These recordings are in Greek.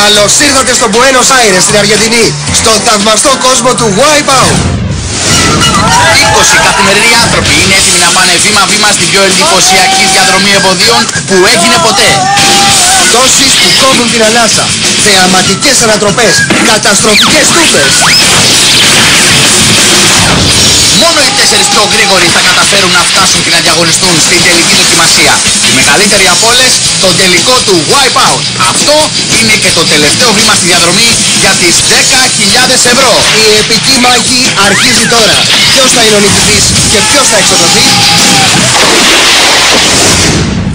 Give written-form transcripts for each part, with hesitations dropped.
Καλώς ήρθατε στο Buenos Aires στην Αργεντινή, στον θαυμαστό κόσμο του Wipeout. 20 καθημερινοί άνθρωποι είναι έτοιμοι να πάνε βήμα-βήμα στην πιο εντυπωσιακή διαδρομή εμποδίων που έγινε ποτέ. Πτώσεις που κόβουν την ανάσα, θεαματικές ανατροπές, καταστροφικές τούμπες. Μόνο οι 4 πιο γρήγοροι θα καταφέρουν να φτάσουν και να διαγωνιστούν στην τελική δοκιμασία. Η μεγαλύτερη από όλες, το τελικό του Wipeout. Αυτό είναι και το τελευταίο βήμα στη διαδρομή για τις 10.000 ευρώ. Η επική μάχη αρχίζει τώρα. Ποιος θα είναι ο νικητής και ποιος θα εξοδοθεί?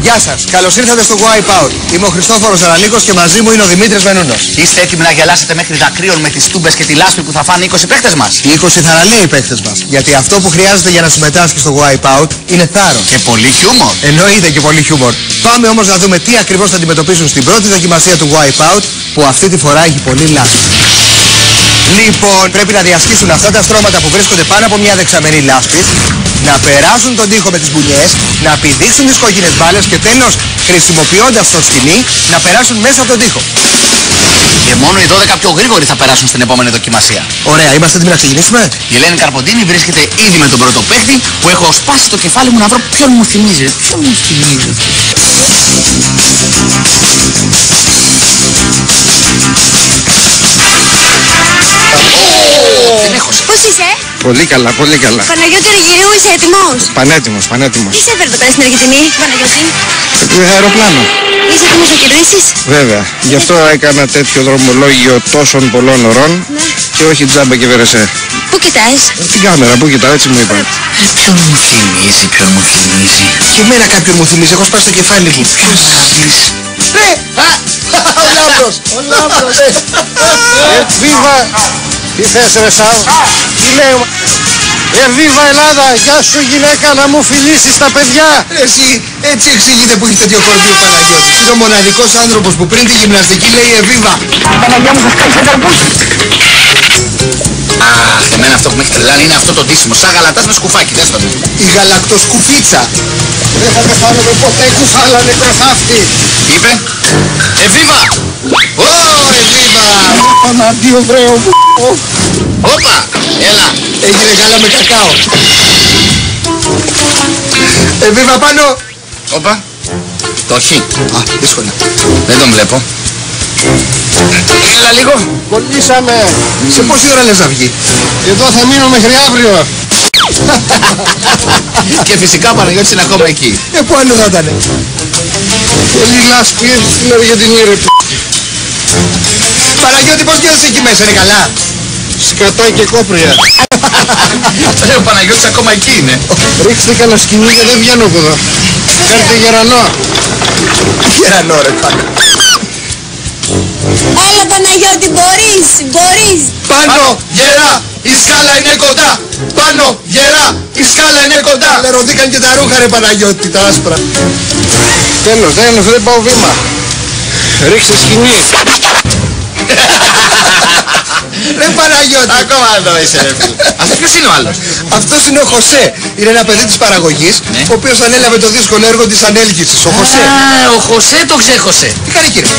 Γεια σας, καλώς ήρθατε στο Wipeout. Είμαι ο Χριστόφορος Αρανίκος και μαζί μου είναι ο Δημήτρης Μενούνος. Είστε έτοιμοι να γελάσετε μέχρι δακρύων με τις τούμπες και τη λάσπη που θα φάνε 20 παίχτες μας? Οι 20 θαραλέοι παίχτες μας. Γιατί αυτό που χρειάζεται για να συμμετάσχει στο Wipeout είναι θάρρος. Και πολύ χιούμορ. Εννοείται και πολύ χιούμορ. Πάμε όμως να δούμε τι ακριβώς θα αντιμετωπίσουν στην πρώτη δοκιμασία του Wipeout, που αυτή τη φορά έχει πολύ λάσπη. Λοιπόν, πρέπει να διασχίσουν αυτά τα στρώματα που βρίσκονται πάνω από μια δεξαμενή λάσπης, να περάσουν τον τοίχο με τις μπουνιές, να πηδήξουν τις κόκκινες μπάλες και τέλος, χρησιμοποιώντας το σκηνή, να περάσουν μέσα από τον τοίχο. Και μόνο οι 12 πιο γρήγοροι θα περάσουν στην επόμενη δοκιμασία. Ωραία, είμαστε έτοιμοι να ξεκινήσουμε? Η Ελένη Καρποντίνη βρίσκεται ήδη με τον πρώτο παίχτη που έχω σπάσει το κεφάλι μου να βρω ποιον μου θυμίζει. Ποιον μου θυμίζει. Δεν έχω σε. Πώς είσαι? Πολύ καλά, πολύ καλά. Παναγιώτη Ριγυρίου, είσαι έτοιμος? Πανέτοιμος, πανέτοιμος. Τι σε έφερε το πέρα στην Αργεντινή, Παναγιώτη? Αεροπλάνο. Είσαι έτοιμος να κερδίσεις? Βέβαια. Γι' αυτό έκανα τέτοιο δρομολόγιο τόσων πολλών ωρών Ναι. και όχι τζάμπα και βερεσέ. Πού κοιτάς? Την κάμερα, πού κοιτάω, έτσι μου είπαν. Ποιον μου θυμίζει, ποιον μου θυμίζει. Και εμένα κάποιον μου θυμίζει, έχω σπάσει το κεφάλι μου. Ποιος άλλης. Ναι! Ο Λάμπρος! Ο Λάμπρος! Εβίβα! Τι θες ρε Σάου? Τι λέει ο Εβίβα Ελλάδα! Γεια σου γυναίκα, να μου φιλήσεις τα παιδιά! Εσύ έτσι εξηγείται που έχει τέτοιο κορμί ο Παναγιώτης. Είναι ο μοναδικός άνθρωπος που πριν τη γυμναστική λέει Εβίβα. Παναγιά μου, θα σκάψει τα καρπούς. Αχ, εμένα αυτό που με έχει τρελάνει είναι αυτό το ντύσιμο. Σαν γαλατάς με σκουφάκι, δες το μου. Η γαλακτοσκουφίτσα. Δεν θα πεθάνουμε ποτέ, κουφάλα νεκροθάφτη! Τι είπε? Εβίβα! Ω, Εβίβα! Παναντίο βρέω μου! Όπα! Έλα! Έγινε γάλα με κακάο. Εβίβα πάνω. Όπα! Το χ. Α, δύσκολα. Δεν τον βλέπω. Έλα λίγο! Κολλήσαμε! Σε πόση ώρα λες να βγει? Εδώ θα μείνω μέχρι αύριο! Και φυσικά ο Παναγιώτης είναι ακόμα εκεί. Πού αλλού θα ήτανε? Πολύ λάσπη έτσι στην Αργεντινή ρε Παναγιώτη, πώς νιώθεις εκεί μέσα, είναι καλά? Σκατά και κόπρια. Ο Παναγιώτης ακόμα εκεί είναι. Ρίξτε κανένα σκηνή και δεν βγαίνω από εδώ. Φέρτε γερανό. Γερανό ρε πάνω. Έλα Παναγιώτη, μπορείς! Πάνω, Γερά! Η σκάλα είναι κοντά! Πάνω! Γερά! Η σκάλα είναι κοντά! λερωθήκαν και τα ρούχα ρε Παναγιώτη, τα άσπρα. Τέλος, δεν πάω βήμα. Ρίξτε σκηνή. Ρε Παναγιώτη. Ακόμα εδώ είσαι ρε φίλε. Αυτός ποιος είναι ο άλλος? Αυτός είναι ο Χωσέ. Είναι ένα παιδί της παραγωγής, Ναι. ο οποίος ανέλαβε το δύσκολο έργο της ανέλκυσης. Ο Χωσέ. Α, ο Χωσέ το ξέχωσε. Τι κάνει κύριε?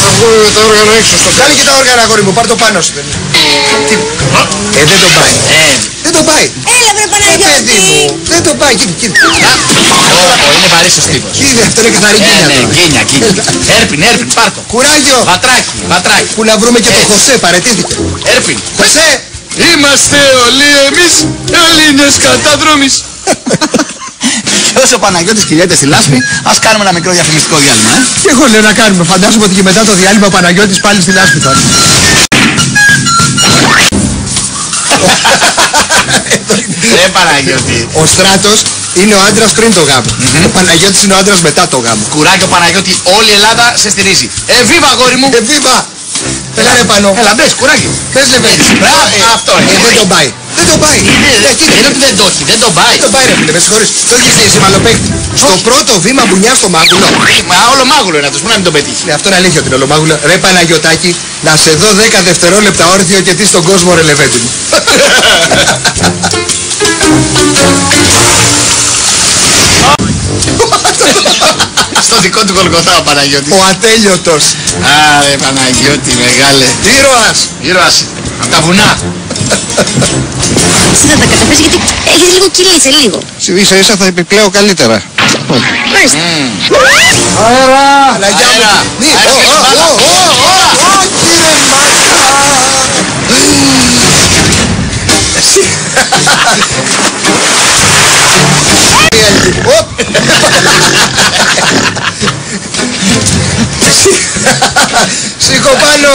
Θα βγω τα όργανα έξω στο Κάνε και τα όργανα αγόρι μου, πάρ' το πάνω σου. Τι? Δεν το πάει. Δεν το πάει. Έλα βρε Παιδί Παναγιώτη! μου, δεν το πάει. Κοίτα. Είναι βαρύς ο τύπος. Κοίτα, αυτό είναι καθαρή γκίνια Ναι, τώρα. γκίνια. Έρπιν, πάρτο. Κουράγιο. Βατράκι. Που να βρούμε και το Έτσι. Χωσέ, παρετήθηκε. Έρπιν. Χωσέ. Είμαστε όλοι εμείς Έλληνες καταδρόμεις. Και όσο ο Παναγιώτης κυλιέται στη λάσπη, ας κάνουμε ένα μικρό διαφημιστικό διάλειμμα. Και εγώ λέω να κάνουμε. Φαντάζομαι ότι και μετά το διάλειμμα ο Παναγιώτης πάλι στη λάσπη θα είναι. Παναγιώτη. Ο Στράτος είναι ο άντρας πριν το γάμο. Ο Παναγιώτης είναι ο άντρας μετά το γάμο. Κουράγιο Παναγιώτη, όλη η Ελλάδα σε στηρίζει. Εβίβα αγόρι μου. Εβίβα! Έλα ρε πάνω. Έλα μπες, κουράγιο. Πες ρε παιδί. Μπράβο, αυτό είναι. Δεν τον πάει. Δεν τον πάει. Είναι ότι δεν το έχει, δεν τον πάει. Δεν τον πάει ρε φίλε, με συγχωρείς. Το έχεις δει εσύ μαλλοπαίχτη. Στο πρώτο βήμα μπουνιά στο μάγουλο. Μα όλο μάγουλο είναι αυτός, πού να μην τον πετύχει. Ναι, αυτό είναι αλήθεια ότι είναι ολομάγουλο. Ρε Παναγιωτάκη, να σε δω 10 δευτερόλεπτα όρθιο και τι στον κόσμο ρε λεβέντη μου. Στο δικό του Γολγοθά ο Παναγιώτης. Ο ατέλειωτος. Άρε Παναγιώτη μεγάλε. Ήρωας. Ήρωας. Απ' τα βουνά. Εσύ θα τα καταφέρεις γιατί έχεις λίγο κυλίτσα, λίγο. Ίσα ίσα θα επιπλέω καλύτερα. Μάλιστα. Αέρα! Παναγιά μου. Αέρα. Μη. Αέρα και την μπάλα. Κύριε Μάκα. Σήκω πάνω.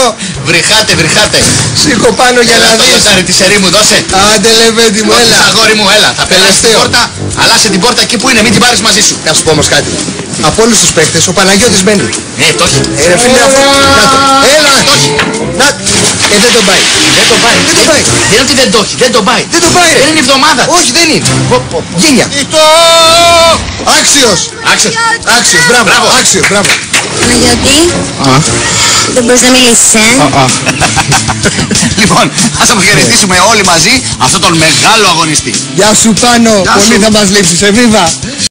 Βρυχάτε, βρυχάτε. Σήκω πάνω για Έλα να το δεις. λιοντάρι της ερήμου, δώσε. Άντε λεβέντη μου, Δώσε έλα. αγόρι μου, έλα. Θα περάσεις την Τελευταίο. πόρτα, αλλάσε την πόρτα εκεί που είναι, μην την πάρεις μαζί σου. Να σου πω όμως κάτι. Από όλους τους παίκτες ο Παναγιώτης μένει. Το έχει. Ρε φίλε αυτό. Κάτω. Έλα. Το έχει. Να. Δεν τον πάει. Δεν τον πάει. Δεν τον πάει. Δεν είναι ότι δεν το έχει, δεν τον πάει. Δεν τον πάει ρε. Δεν είναι η εβδομάδα. Όχι δεν είναι. Γένια. Άξιος. Άξιος. Άξιος. Μπράβο. Μπράβο. Άξιος. Μπράβο. Παναγιώτη, δεν μπορείς να μιλήσεις, Λοιπόν, ας αποχαιρετήσουμε όλοι μαζί αυτόν τον μεγάλο αγωνιστή. Γεια σου Πάνο. Γεια Πολύ σου. θα μας λείψεις. Εβίβα.